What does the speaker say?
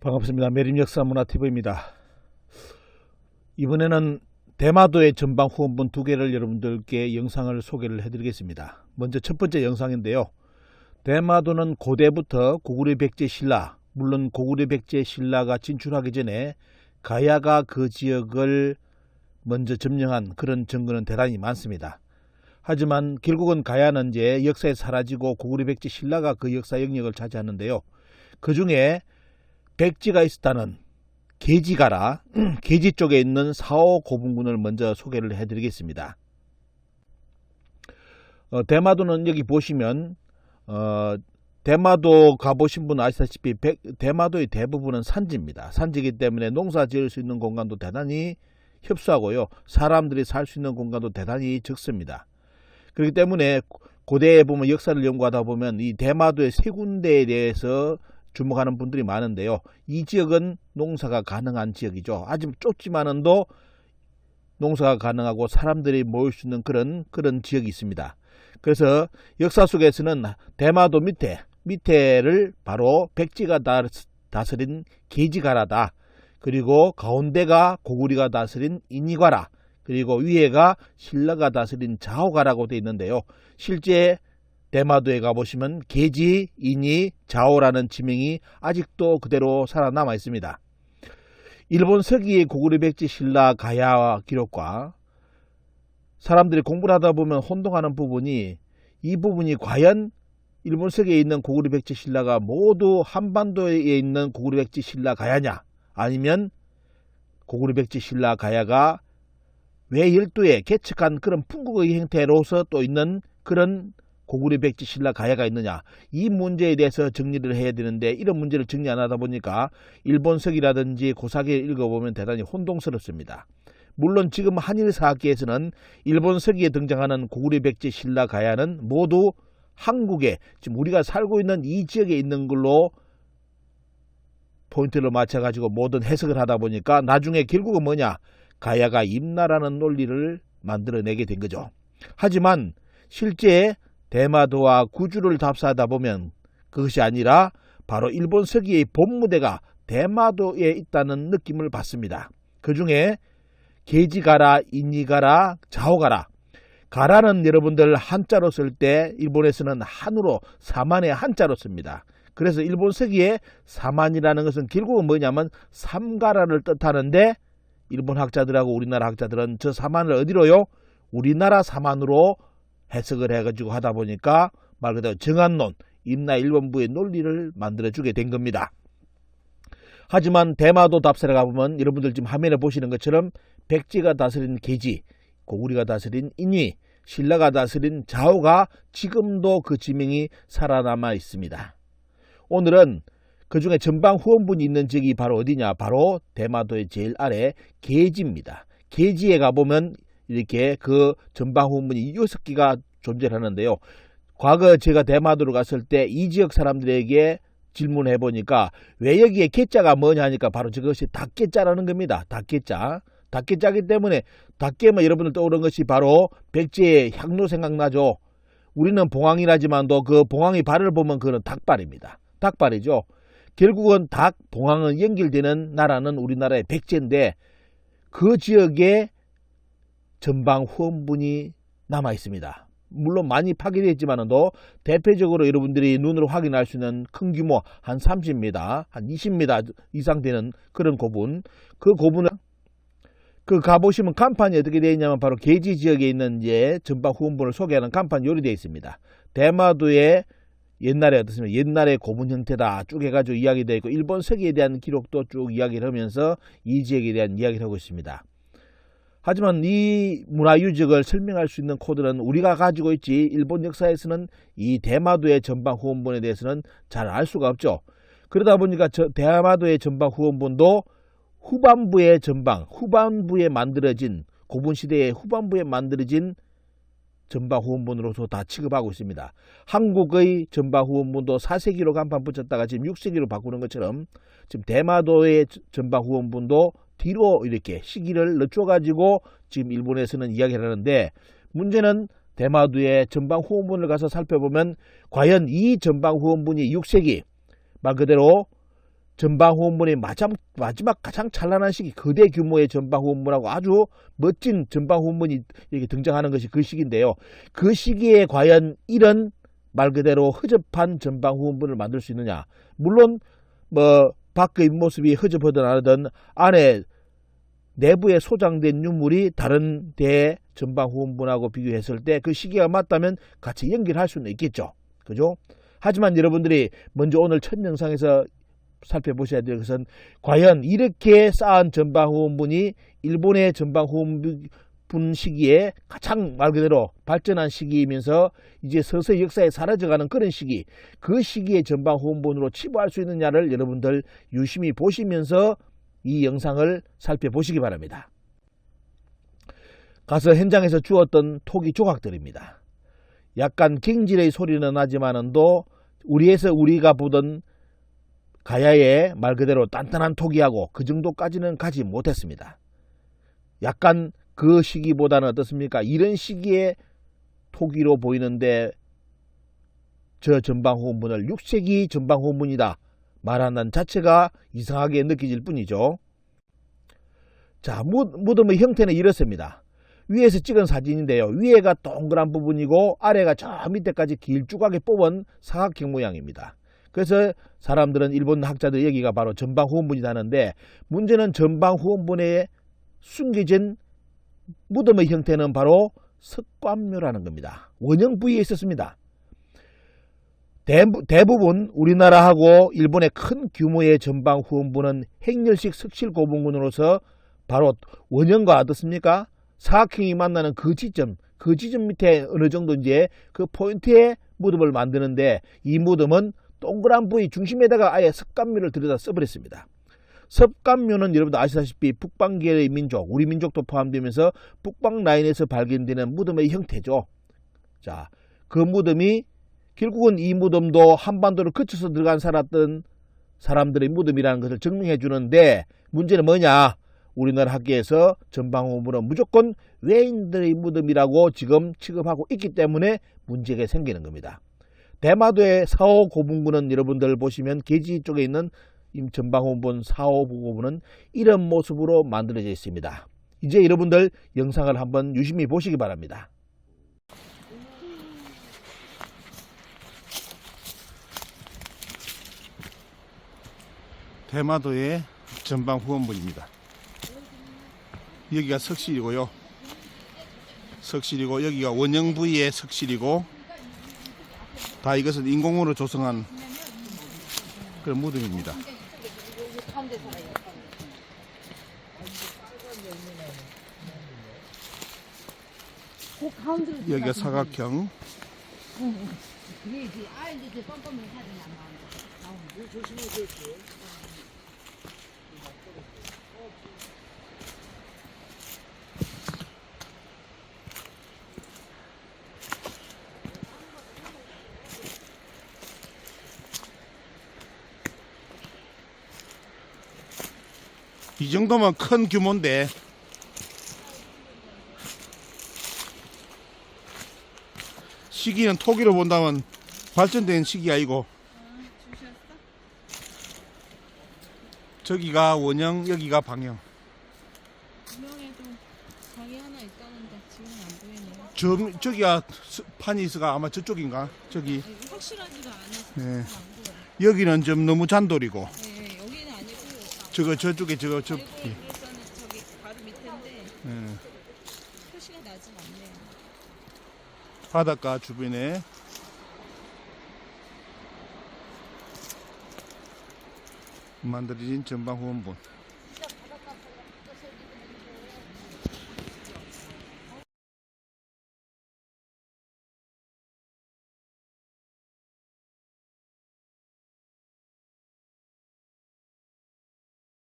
반갑습니다. 매림역사문화TV입니다. 이번에는 대마도의 전방 후원본 두 개를 여러분들께 영상을 소개를 해드리겠습니다. 먼저 첫 번째 영상인데요. 대마도는 고대부터 고구려 백제 신라, 물론 고구려 백제 신라가 진출하기 전에 가야가 그 지역을 먼저 점령한 그런 증거는 대단히 많습니다. 하지만 결국은 가야는 이제 역사에 사라지고 고구려 백제 신라가 그 역사 영역을 차지하는데요. 그 중에 백지가 있었다는 계지가라, 계지 쪽에 있는 사오 고분군을 먼저 소개를 해드리겠습니다. 대마도는 여기 보시면 대마도 가보신 분 아시다시피 대마도의 대부분은 산지입니다. 산지이기 때문에 농사 지을 수 있는 공간도 대단히 협소하고요. 사람들이 살 수 있는 공간도 대단히 적습니다. 그렇기 때문에 고대에 보면 역사를 연구하다 보면 이 대마도의 세 군데에 대해서 주목하는 분들이 많은데요. 이 지역은 농사가 가능한 지역이죠. 아주 좁지만은도 농사가 가능하고 사람들이 모일 수 있는 그런 지역이 있습니다. 그래서 역사 속에서는 대마도 밑에를 바로 백지가 다스린 계지가라다. 그리고 가운데가 고구려가 다스린 인이가라. 그리고 위에가 신라가 다스린 자오가라고 되어 있는데요. 실제 대마도에 가보시면 계지, 인이, 자오라는 지명이 아직도 그대로 살아남아 있습니다. 일본 서기의 고구려 백제 신라 가야 기록과 사람들이 공부를 하다 보면 혼동하는 부분이 이 부분이 과연 일본 서기에 있는 고구려 백제 신라가 모두 한반도에 있는 고구려 백제 신라 가야냐, 아니면 고구려 백제 신라 가야가 외열도에 개척한 그런 풍국의 형태로서 또 있는 그런 고구려 백제 신라 가야가 있느냐, 이 문제에 대해서 정리를 해야 되는데 이런 문제를 정리 안 하다 보니까 일본서기라든지 고사기를 읽어보면 대단히 혼동스럽습니다. 물론 지금 한일사학계에서는 일본서기에 등장하는 고구려 백제 신라 가야는 모두 한국에, 지금 우리가 살고 있는 이 지역에 있는 걸로 포인트를 맞춰가지고 모든 해석을 하다 보니까 나중에 결국은 뭐냐, 가야가 임나라는 논리를 만들어내게 된 거죠. 하지만 실제 대마도와 구주를 답사하다 보면 그것이 아니라 바로 일본 서기의 본무대가 대마도에 있다는 느낌을 받습니다. 그 중에 계지가라, 인이가라, 자오가라. 가라는 여러분들 한자로 쓸 때 일본에서는 한으로 사만의 한자로 씁니다. 그래서 일본 서기의 사만이라는 것은 결국은 뭐냐면 삼가라를 뜻하는데, 일본 학자들하고 우리나라 학자들은 저 사만을 어디로요? 우리나라 사만으로 해석을 해가지고 하다 보니까 말 그대로 정한론, 임나 일본부의 논리를 만들어주게 된 겁니다. 하지만 대마도 답사를 가보면 여러분들 지금 화면에 보시는 것처럼 백제가 다스린 계지, 고구려가 다스린 인위, 신라가 다스린 자오가 지금도 그 지명이 살아남아 있습니다. 오늘은 그 중에 전방 후원분이 있는 지역이 바로 어디냐, 바로 대마도의 제일 아래 계지입니다. 계지에 가보면 이렇게 그 전방 후원분이 6개가 존재하는데요. 과거 제가 대마도로 갔을 때 이 지역 사람들에게 질문해 보니까 왜 여기에 개자가 뭐냐 하니까 바로 저것이 닭개자라는 겁니다. 닭개자. 닭개자기 때문에 닭개면 여러분들 떠오르는 것이 바로 백제의 향로 생각나죠. 우리는 봉황이라지만도 그 봉황의 발을 보면 그건 닭발입니다. 닭발이죠. 결국은 닭, 봉황은 연결되는 나라는 우리나라의 백제인데 그 지역에 전방 후원분이 남아 있습니다. 물론 많이 파괴됐지만도 대표적으로 여러분들이 눈으로 확인할 수 있는 큰 규모 한 30m, 한 20m 이상 되는 그런 고분, 그 고분을 가보시면 간판이 어떻게 되어 있냐면 바로 계지 지역에 있는 이제 전방 후원분을 소개하는 간판이 요리되어 있습니다. 대마도의 옛날에 어떻습니까? 옛날의 고분 형태다 쭉 해가지고 이야기되어 있고 일본 서기에 대한 기록도 쭉 이야기를 하면서 이 지역에 대한 이야기를 하고 있습니다. 하지만 이 문화유적을 설명할 수 있는 코드는 우리가 가지고 있지 일본 역사에서는 이 대마도의 전방 후원본에 대해서는 잘 알 수가 없죠. 그러다 보니까 대마도의 전방 후원본도 후반부에 만들어진, 고분시대의 후반부에 만들어진 전방 후원본으로서 다 취급하고 있습니다. 한국의 전방 후원본도 4세기로 간판 붙였다가 지금 6세기로 바꾸는 것처럼 지금 대마도의 전방 후원본도 뒤로 이렇게 시기를 늦춰가지고 지금 일본에서는 이야기를 하는데, 문제는 대마도의 전방 후원본을 가서 살펴보면 과연 이 전방 후원본이 6세기 말 그대로 전방 후원문의 마지막 가장 찬란한 시기, 거대 규모의 전방 후원문하고 아주 멋진 전방 후원문이 이렇게 등장하는 것이 그 시기인데요. 그 시기에 과연 이런 말 그대로 허접한 전방 후원문을 만들 수 있느냐? 물론 뭐 밖의 모습이 허접하든 안 하든 안에 내부에 소장된 유물이 다른 대 전방 후원문하고 비교했을 때 그 시기가 맞다면 같이 연결할 수는 있겠죠. 그죠? 하지만 여러분들이 먼저 오늘 첫 영상에서 살펴보셔야 될 것은 과연 이렇게 쌓은 전방 후원문이 일본의 전방 후원문 시기에 가장 말 그대로 발전한 시기이면서 이제 서서히 역사에 사라져가는 그런 시기, 그 시기의 전방 후원문으로 치부할 수 있느냐를 여러분들 유심히 보시면서 이 영상을 살펴보시기 바랍니다. 가서 현장에서 주웠던 토기 조각들입니다. 약간 갱질의 소리는 나지만은도 우리가 보던 가야의 말 그대로 단단한 토기하고 그 정도까지는 가지 못했습니다. 약간 그 시기보다는 어떻습니까? 이런 시기에 토기로 보이는데 저 전방 후원문을 6세기 전방 후원문이다 말한다는 자체가 이상하게 느껴질 뿐이죠. 자, 무덤의 형태는 이렇습니다. 위에서 찍은 사진인데요. 위에가 동그란 부분이고 아래가 저 밑에까지 길쭉하게 뽑은 사각형 모양입니다. 그래서 사람들은 일본 학자들 여기가 바로 전방 후원문이다 하는데, 문제는 전방 후원문에 숨겨진 무덤의 형태는 바로 석관묘라는 겁니다. 원형 부위에 있었습니다. 대부분 우리나라하고 일본의 큰 규모의 전방 후원문은 행렬식 석실 고분군으로서 바로 원형과 어떻습니까? 사각형이 만나는 그 지점 밑에 어느 정도 이제 그 포인트에 무덤을 만드는데, 이 무덤은 동그란 부위 중심에다가 아예 석관묘를 들여다 써버렸습니다. 석관묘는 여러분도 아시다시피 북방계의 민족, 우리 민족도 포함되면서 북방 라인에서 발견되는 무덤의 형태죠. 자, 그 무덤이 결국은 이 무덤도 한반도를 거쳐서 들어간 살았던 사람들의 무덤이라는 것을 증명해 주는데, 문제는 뭐냐? 우리나라 학계에서 전방 후원문은 무조건 외인들의 무덤이라고 지금 취급하고 있기 때문에 문제가 생기는 겁니다. 대마도의 사호 고분군은 여러분들 보시면 계지 쪽에 있는 전방 후원문 사호 고분은 이런 모습으로 만들어져 있습니다. 이제 여러분들 영상을 한번 유심히 보시기 바랍니다. 대마도의 전방 후원문입니다. 여기가 석실이고요. 석실이고 여기가 원형 부위의 석실이고, 다 이것은 인공으로 조성한 그런 무덤입니다. 여기가 사각형. 이 정도면 큰 규모인데, 시기는 토기로 본다면 발전된 시기가 아니고, 저기가 원형, 여기가 방형. 분명에도 방이 하나 있다는데 지금 안 보이네요. 저기가 판이 있어가 아마 저쪽인가? 저기. 확실하지가 않아서 네. 안 보여요. 여기는 좀 너무 잔돌이고, 네, 여기는 아니고 저쪽에 알고 그래서는 저기 바로 밑인데 표시가 나진 않네요. 바닷가 주변에 만들어진 전방 후원문.